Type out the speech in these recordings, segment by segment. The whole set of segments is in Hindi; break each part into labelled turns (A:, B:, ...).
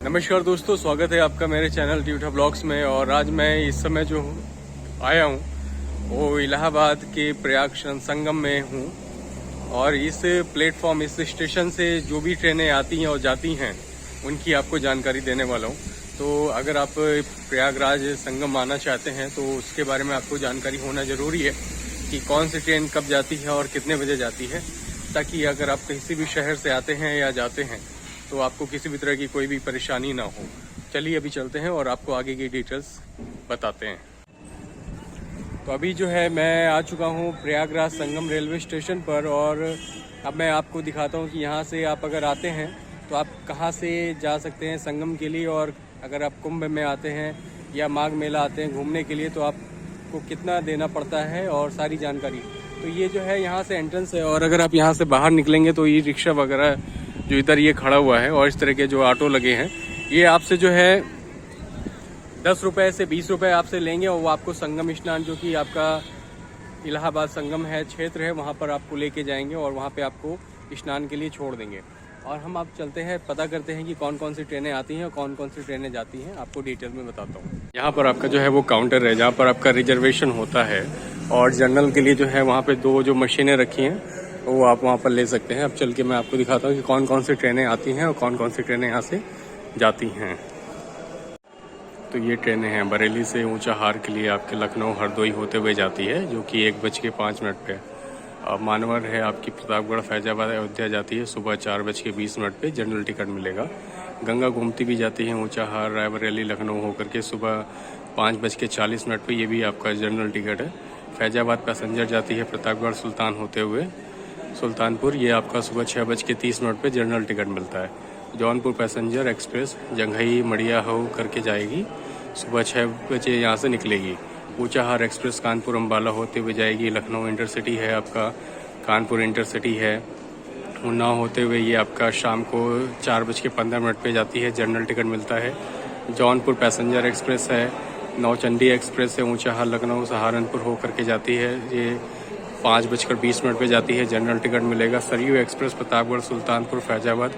A: नमस्कार दोस्तों, स्वागत है आपका मेरे चैनल ट्यूटा ब्लॉग्स में। और आज मैं इस समय जो आया हूँ वो इलाहाबाद के प्रयाग संगम में हूँ। और इस प्लेटफॉर्म, इस स्टेशन से जो भी ट्रेनें आती हैं और जाती हैं उनकी आपको जानकारी देने वाला हूँ। तो अगर आप प्रयागराज संगम आना चाहते हैं तो उसके बारे में आपको जानकारी होना ज़रूरी है कि कौन सी ट्रेन कब जाती है और कितने बजे जाती है, ताकि अगर आप किसी भी शहर से आते हैं या जाते हैं तो आपको किसी भी तरह की कोई भी परेशानी ना हो। चलिए अभी चलते हैं और आपको आगे की डिटेल्स बताते हैं। तो अभी जो है मैं आ चुका हूँ प्रयागराज संगम रेलवे स्टेशन पर, और अब मैं आपको दिखाता हूँ कि यहाँ से आप अगर आते हैं तो आप कहाँ से जा सकते हैं संगम के लिए, और अगर आप कुंभ में आते हैं या माघ मेला आते हैं घूमने के लिए तो आपको कितना देना पड़ता है और सारी जानकारी। तो ये जो है यहाँ से एंट्रेंस है, और अगर आप यहाँ से बाहर निकलेंगे तो ये रिक्शा वगैरह जो इधर ये खड़ा हुआ है और इस तरह के जो ऑटो लगे हैं ये आपसे जो है 10 रुपये से 20 रुपये आपसे लेंगे, और वो आपको संगम स्नान, जो कि आपका इलाहाबाद संगम है क्षेत्र है, वहाँ पर आपको लेके जाएंगे और वहाँ पे आपको स्नान के लिए छोड़ देंगे। और हम आप चलते हैं, पता करते हैं कि कौन कौन सी ट्रेनें आती हैं और कौन कौन सी ट्रेनें जाती हैं, आपको डिटेल में बताता हूँ। यहाँ पर आपका जो है वो काउंटर है जहाँ पर आपका रिजर्वेशन होता है, और जनरल के लिए जो है वहाँ पे 2 जो मशीनें रखी हैं वो आप वहाँ पर ले सकते हैं। अब चल के मैं आपको दिखाता हूँ कि कौन कौन सी ट्रेनें आती हैं और कौन कौन सी ट्रेनें यहाँ से जाती हैं। तो ये ट्रेनें हैं बरेली से ऊंचाहार के लिए आपके लखनऊ हरदोई होते हुए जाती है, जो कि 1:05 पे। मानवर है आपकी प्रतापगढ़ फैजाबाद अयोध्या जाती है सुबह 4:20 पे, जनरल टिकट मिलेगा। गंगा गोमती भी जाती है ऊंचाहार रायबरेली लखनऊ होकर के सुबह 5:40 पे, ये भी आपका जनरल टिकट है। फैजाबाद पैसेंजर जाती है प्रतापगढ़ सुल्तान होते हुए सुल्तानपुर, ये आपका सुबह 6:30 पे जनरल टिकट मिलता है। जौनपुर पैसेंजर एक्सप्रेस जंघई मड़िया हो करके जाएगी, सुबह 6 बजे यहाँ से निकलेगी। ऊंचाहार एक्सप्रेस कानपुर अम्बाला होते हुए जाएगी। लखनऊ इंटरसिटी है आपका, कानपुर इंटरसिटी है। उन्नाव होते हुए ये आपका शाम को 4:15 पे जाती है, जनरल टिकट मिलता है। जौनपुर पैसेंजर एक्सप्रेस है। नौचंडी एक्सप्रेस है ऊंचाहार लखनऊ सहारनपुर हो करके जाती है, ये 5:20 पे जाती है, जनरल टिकट मिलेगा। सरयू एक्सप्रेस प्रतापगढ़ सुल्तानपुर फैजाबाद,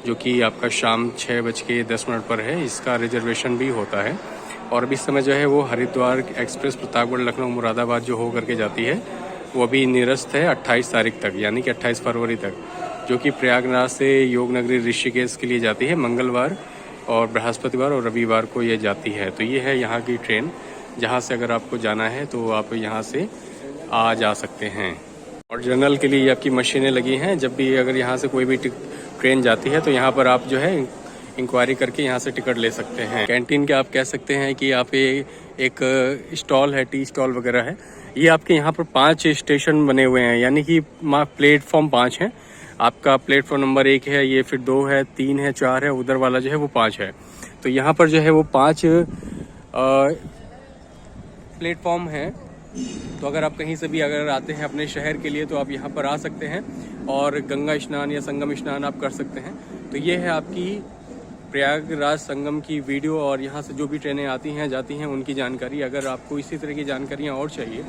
A: जो कि आपका शाम 6:10 पर है, इसका रिजर्वेशन भी होता है। और अभी इस समय जो है वो हरिद्वार एक्सप्रेस प्रतापगढ़ लखनऊ मुरादाबाद जो हो करके जाती है वो अभी निरस्त है 28 तारीख तक, यानी कि 28 फरवरी तक, जो कि प्रयागराज से योगनगरी ऋषिकेश के लिए जाती है। मंगलवार और बृहस्पतिवार और रविवार को ये जाती है। तो ये है यहाँ की ट्रेन, जहाँ से अगर आपको जाना है तो आप यहाँ से आ जा सकते हैं। और जनरल के लिए आपकी मशीनें लगी हैं, जब भी अगर यहाँ से कोई भी ट्रेन जाती है तो यहाँ पर आप जो है इंक्वायरी करके यहाँ से टिकट ले सकते हैं। कैंटीन के आप कह सकते हैं कि यहाँ पे एक स्टॉल है, टी स्टॉल वगैरह है। ये आपके यहाँ पर 5 स्टेशन बने हुए हैं, यानी कि प्लेटफॉर्म 5 हैं। आपका प्लेटफॉर्म नंबर 1 है, ये फिर 2 है, 3 है, 4 है, उधर वाला जो है वो 5 है। तो यहाँ पर जो है वो 5 प्लेटफॉर्म है। तो अगर आप कहीं से भी अगर आते हैं अपने शहर के लिए तो आप यहाँ पर आ सकते हैं और गंगा स्नान या संगम स्नान आप कर सकते हैं। तो ये है आपकी प्रयागराज संगम की वीडियो, और यहाँ से जो भी ट्रेनें आती हैं जाती हैं उनकी जानकारी। अगर आपको इसी तरह की जानकारियाँ और चाहिए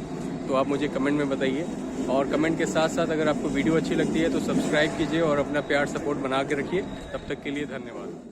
A: तो आप मुझे कमेंट में बताइए, और कमेंट के साथ साथ अगर आपको वीडियो अच्छी लगती है तो सब्सक्राइब कीजिए और अपना प्यार सपोर्ट बना के रखिए। तब तक के लिए धन्यवाद।